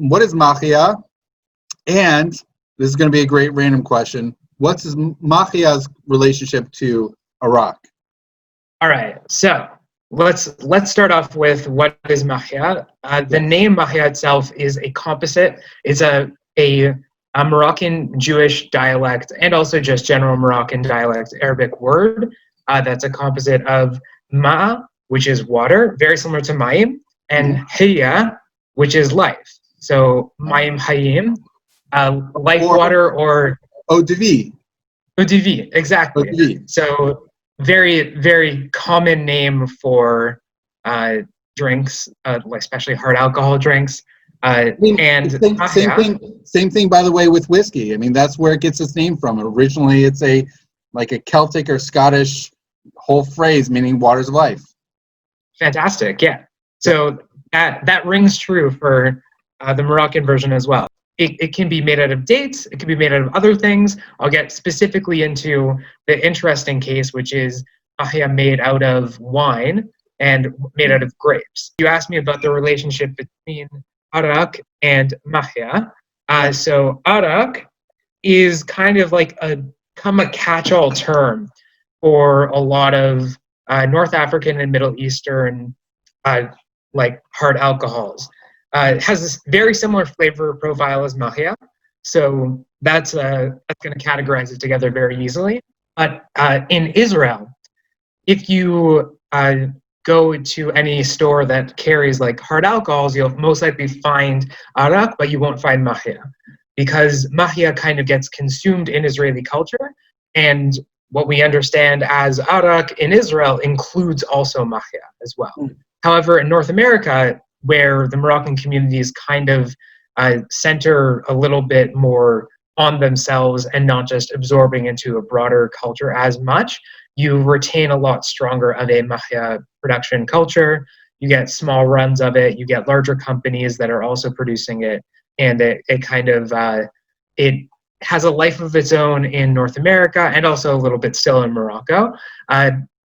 what is Mahia? And this is going to be a great random question. What's Mahia's relationship to Iraq? All right, so let's start off with what is Mahia. The name Mahia itself is a composite. It's a Moroccan Jewish dialect and also just general Moroccan dialect Arabic word that's a composite of ma, which is water, very similar to mayim, and hiya, which is life. So mayim hayim, life water, or eau de vie. Eau de vie, exactly. Eau de vie. So very, very common name for drinks, especially hard alcohol drinks. And same thing, by the way, with whiskey. I mean, that's where it gets its name from. Originally, it's a Celtic or Scottish whole phrase meaning waters of life. Fantastic, yeah. So that rings true for the Moroccan version as well. It can be made out of dates. It can be made out of other things. I'll get specifically into the interesting case, which is Mahia made out of wine and made out of grapes. You asked me about the relationship between Arak and Mahia. So Arak is kind of like a catch-all term for a lot of North African and Middle Eastern hard alcohols. It has this very similar flavor profile as Mahia, so that's going to categorize it together very easily. But in Israel, if you go to any store that carries hard alcohols, you'll most likely find arak, but you won't find mahia, because mahia kind of gets consumed in Israeli culture, and what we understand as arak in Israel includes also mahia as well. However, in North America, where the Moroccan communities kind of center a little bit more on themselves and not just absorbing into a broader culture as much, you retain a lot stronger of a Mahia production culture. You get small runs of it, you get larger companies that are also producing it, and it has a life of its own in North America and also a little bit still in Morocco.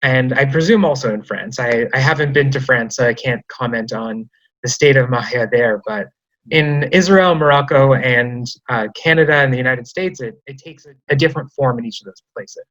And I presume also in France. I haven't been to France, so I can't comment on the state of Mahia there, but in Israel, Morocco, and Canada and the United States, it takes a different form in each of those places.